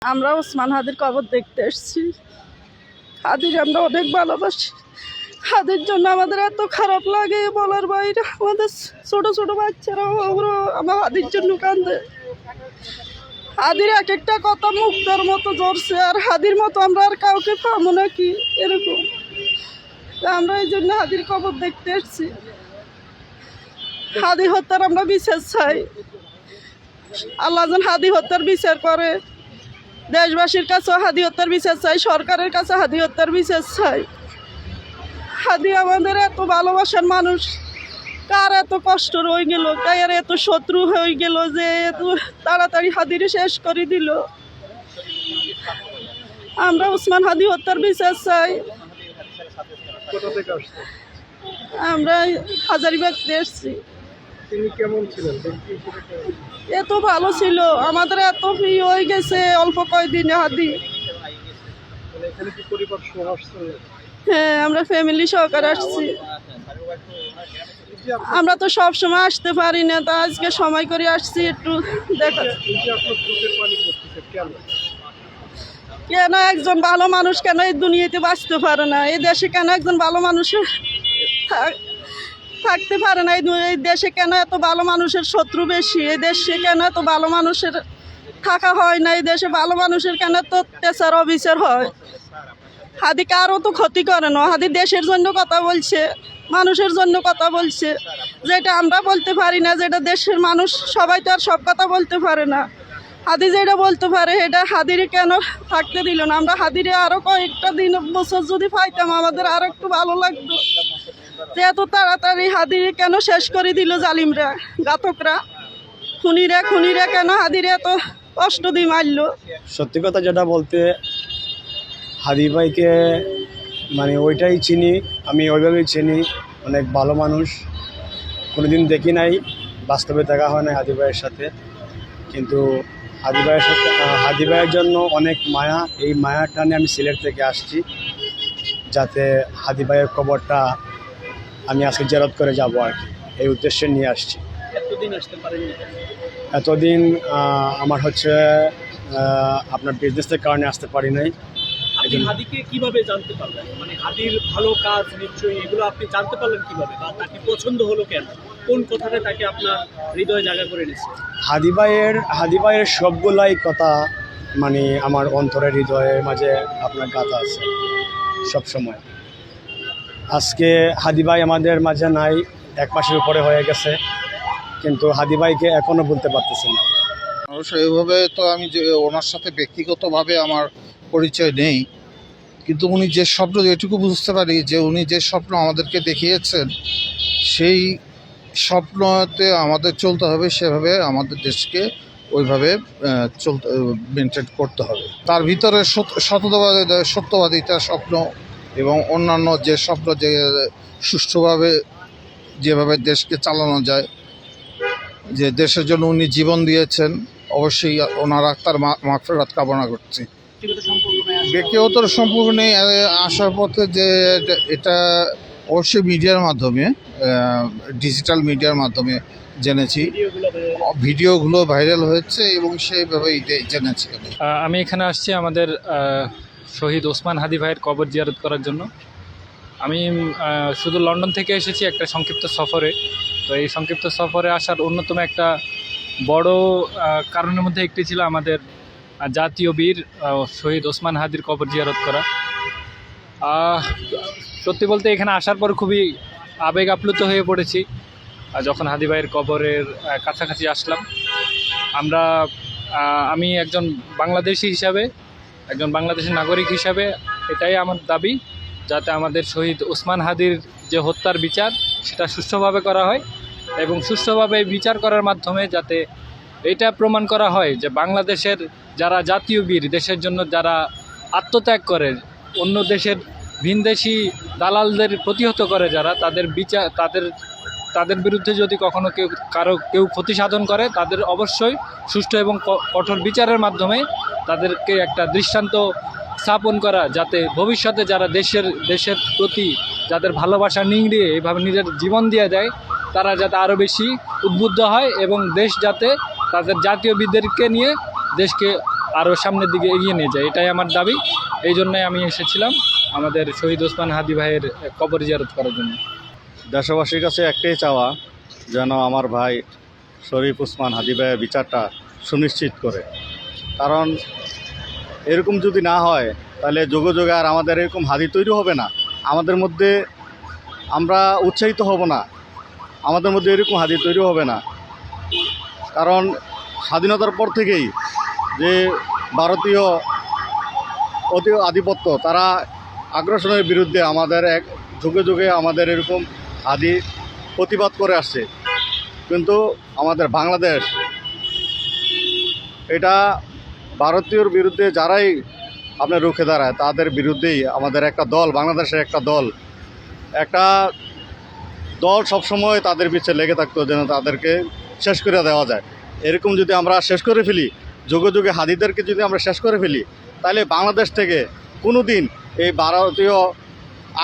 আমরা ওসমান হাদির কবর দেখতে এসেছি। হাদির আমরা অনেক ভালোবাসি। হাদির জন্য আমাদের এত খারাপ লাগে বলার বাইরে। আমাদের ছোট ছোট বাচ্চারাও আমার হাদির জন্য কান্দে। হাদির এক একটা কথা মুক্তার মতো জ্বরছে, আর হাদির মতো আমরা আর কাউকে পাবো নাকি এরকম। আমরা এই জন্য হাদির কবর দেখতে এসেছি। হাদি হত্যার আমরা বিচার চাই। আল্লাহ যেন হাদি হত্যার বিচার করে। দেশবাসীর কাছে হাদি হত্যার বিচার চাই, সরকারের কাছে হাদি হত্যার বিচার চাই। হাদি আমাদের এত ভালোবাসার মানুষ, কার এত কষ্ট রয়ে গেল, কার এত শত্রু হয়ে গেল যে এত তাড়াতাড়ি হাদিরে শেষ করে দিল। আমরা ওসমান হাদি হত্যার বিচার চাই। আমরা হাজারীবাগ এসেছি। এত ভালো ছিল, আমাদের এত প্রিয় হয়ে গেছে অল্প কয়েকদিনে হাদি। হ্যাঁ, আমরা ফ্যামিলি সহকারে আসছি। আমরা তো সব সময় আসতে পারি না, তা আজকে সময় করে আসছি একটু দেখা। কেন একজন ভালো মানুষ কেন এই দুনিয়াতে বাঁচতে পারে না? এই দেশে কেন একজন ভালো মানুষের থাকতে পারে না? এই দেশে কেন এত ভালো মানুষের শত্রু বেশি? এই দেশে কেন এত ভালো মানুষের থাকা হয় না? এই দেশে ভালো মানুষের কেন এত অত্যাচার অবিচার হয়? হাদি কারও তো ক্ষতি করে না। হাদি দেশের জন্য কথা বলছে, মানুষের জন্য কথা বলছে, যেটা আমরা বলতে পারি না, যেটা দেশের মানুষ সবাই তো আর সব কথা বলতে পারে না। হাদি যেটা বলতে পারে এটা হাদিরে কেন থাকতে দিল না? আমরা হাদিরে আরও কয়েকটা দিন বছর যদি পাইতাম আমাদের আরও একটু ভালো লাগতো। যে এত তাড়াতাড়ি হাদিরে কেন শেষ করে দিল জালিমরা, ঘাতকরা, খুনিরা কেন হাদিরে এত কষ্ট দিয়ে মারলো? সত্যি কথা যেটা বলতে, হাদি ভাইকে মানে ওইটাই চিনি, আমি ওইভাবেই চিনি। অনেক ভালো মানুষ, কোনোদিন দেখি নাই, বাস্তবে দেখা হয় না হাদি ভাইয়ের সাথে। কিন্তু হাদি ভাইয়ের সাথে হাদি ভাইয়ের জন্য অনেক মায়া। এই মায়ার টানে আমি সিলেট থেকে আসছি, যাতে হাদি ভাইয়ের কবরটা আমি আজকে জিয়ারত করে যাব আর কি, এই উদ্দেশ্যে নিয়ে আসছি। এতদিন আমার হচ্ছে আপনার বিজনেসের কারণে আসতে পারি নাই। আপনি হাদিকে কিভাবে জানতে পারলেন? মানে হাদির ভালো কাজ নিশ্চয়ই এগুলো আপনি জানতে পারলেন কিভাবে, বা তাকে পছন্দ হলো কেন? কোন কথাটা তাকে আপনার হৃদয়ে জায়গা করে নিচ্ছে? হাদি ভাইয়ের সবগুলাই কথা মানে আমার অন্তরের হৃদয়ের মাঝে আপনার গাথা আছে সব সময়। আজকে হাদি ভাই আমাদের মাঝে নাই, 1 মাসের উপরে হয়ে গেছে, কিন্তু হাদি ভাইকে এখনও বলতে পারতেছি না। সেইভাবে তো আমি যে ওনার সাথে ব্যক্তিগতভাবে আমার পরিচয় নেই, কিন্তু উনি যে স্বপ্ন, এটুকু বুঝতে পারি যে উনি যে স্বপ্ন আমাদেরকে দেখিয়েছেন, সেই স্বপ্নতে আমাদের চলতে হবে, সেভাবে আমাদের দেশকে ওইভাবে চলতে মেনটেন করতে হবে। তার ভিতরে সত্যবাদিতা স্বপ্ন এবং অন্যান্য যে স্বপ্ন, যে সুষ্ঠুভাবে যেভাবে দেশকে চালানো যায়, যে দেশের জন্য উনি জীবন দিয়েছেন, অবশ্যই ওনার আত্মার মাগফিরাত কামনা করছি। ব্যক্তিগত সম্পর্ক নেই, আসার পথে যে এটা অবশ্যই মিডিয়ার মাধ্যমে, ডিজিটাল মিডিয়ার মাধ্যমে জেনেছি। ভিডিওগুলো ভাইরাল হয়েছে এবং সেইভাবে জেনেছি। আমি এখানে আসছি আমাদের শহীদ ওসমান হাদি ভাইয়ের কবর জিয়ারত করার জন্য। আমি শুধু লন্ডন থেকে এসেছি একটা সংক্ষিপ্ত সফরে। তো এই সংক্ষিপ্ত সফরে আসার অন্যতম একটা বড় কারণের মধ্যে একটি ছিল আমাদের জাতীয় বীর শহীদ ওসমান হাদির কবর জিয়ারত করা। সত্যি বলতে এখানে আসার পর খুবই আবেগ আপ্লুত হয়ে পড়েছি যখন হাদি ভাইয়ের কবরের কাছাকাছি আসলাম। আমি একজন বাংলাদেশি হিসাবে, একজন বাংলাদেশের নাগরিক হিসাবে এটাই আমার দাবি, যাতে আমাদের শহীদ ওসমান হাদির যে হত্যার বিচার সেটা সুষ্ঠুভাবে করা হয়, এবং সুষ্ঠুভাবে বিচার করার মাধ্যমে যাতে এটা প্রমাণ করা হয় যে বাংলাদেশের যারা জাতীয় বীর, দেশের জন্য যারা আত্মত্যাগ করে, অন্য দেশের ভিনদেশি দালালদের প্রতিহত করে যারা, তাদের বিচার তাদের বিরুদ্ধে যদি কখনো কেউ ক্ষতি সাধন করে, তাদের অবশ্যই সুষ্ঠু এবং কঠোর বিচারের মাধ্যমে তাদেরকে একটা দৃষ্টান্ত স্থাপন করা, যাতে ভবিষ্যতে যারা দেশের প্রতি যাদের ভালোবাসা নিংড়িয়ে এভাবে নিজের জীবন দিয়ে দেয়, তারা যাতে আরও বেশি উদ্বুদ্ধ হয় এবং দেশ যাতে তাদের জাতীয় বীরদেরকে নিয়ে দেশকে আরও সামনের দিকে এগিয়ে নিয়ে যায়, এটাই আমার দাবি। এই জন্যই আমি এসেছিলাম আমাদের শহীদ ওসমান হাদি ভাইয়ের কবর জিয়ারত করার জন্য। দেশবাসীর কাছে একটাই চাওয়া, যেন আমার ভাই শরীফ ওসমান হাদি ভাইয়ের বিচারটা সুনিশ্চিত করে। কারণ এরকম যদি না হয় তাহলে যুগে যুগে আর আমাদের এরকম হাদি তৈরি হবে না, আমাদের মধ্যে আমরা উৎসাহিত হব না, আমাদের মধ্যে এরকম হাদি তৈরি হবে না। কারণ স্বাধীনতার পর থেকেই যে ভারতীয় আধিপত্য, তারা আগ্রাসনের বিরুদ্ধে আমাদের এক যুগে যুগে আমাদের এরকম আদি প্রতিবাদ করে আসছে। কিন্তু আমাদের বাংলাদেশ এটা ভারতীয়র বিরুদ্ধে যারাই আপনার রুখে দাঁড়ায় তাদের বিরুদ্ধেই আমাদের একটা দল, বাংলাদেশের একটা দল সবসময় তাদের পিছিয়ে লেগে থাকতো যেন তাদেরকে শেষ করে দেওয়া যায়। এরকম যদি আমরা শেষ করে ফেলি, যুগে যুগে হাদিদেরকে যদি আমরা শেষ করে ফেলি, তাহলে বাংলাদেশ থেকে কোনো দিন এই ভারতীয়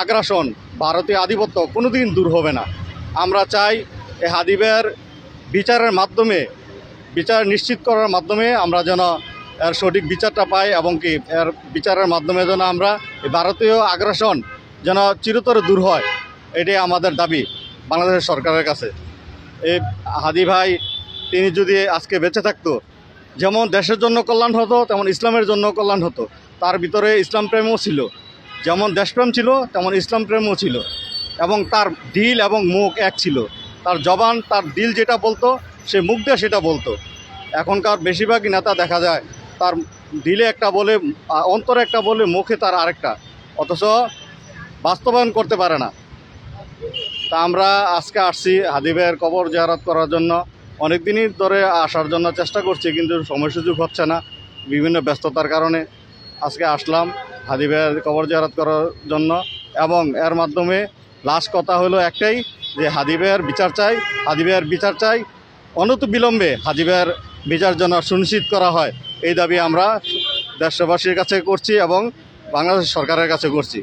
আগ্রাসন, ভারতীয় আধিপত্য কোনো দিন দূর হবে না। আমরা চাই এই হাদিবের বিচারের মাধ্যমে, বিচার নিশ্চিত করার মাধ্যমে আমরা যেন এর সঠিক বিচারটা পাই, এবং কি এর বিচারের মাধ্যমে যেন আমরা এই ভারতীয় আগ্রাসন যেন চিরতরে দূর হয়, এটাই আমাদের দাবি বাংলাদেশের সরকারের কাছে। এই হাদি ভাই তিনি যদি আজকে বেঁচে থাকতো, যেমন দেশের জন্য কল্যাণ হতো তেমন ইসলামের জন্য কল্যাণ হতো। তার ভিতরে ইসলাম প্রেমও ছিল, যেমন দেশপ্রেম ছিল তেমন ইসলাম প্রেমও ছিল, এবং তার দিল এবং মুখ এক ছিল। তার জবান, তার দিল যেটা বলতো সে মুখ দিয়ে সেটা বলতো। এখনকার বেশিরভাগই নেতা দেখা যায় তার দিলে একটা বলে, অন্তরে একটা বলে, মুখে তার আরেকটা, অথচ বাস্তবায়ন করতে পারে না। তা আমরা আজকে আসছি হাদি ভাইয়ের কবর জিয়ারত করার জন্য। অনেক দিনই ধরে আসার জন্য চেষ্টা করছি, কিন্তু সময় সুযোগ হচ্ছে না বিভিন্ন ব্যস্ততার কারণে। আজকে আসলাম হাদি ভাইয়ের কবর জিয়ারত করার জন্য, এবং এর মাধ্যমে লাস্ট কথা হলো একটাই, যে হাদি ভাইয়ের বিচার চাই, হাদি ভাইয়ের বিচার চাই, অনতিবিলম্বে হাদি ভাইয়ের বিচার যেন সুনিশ্চিত করা হয়, এই দাবি আমরা দেশবাসীর কাছে করছি এবং বাংলাদেশ সরকারের কাছে করছি।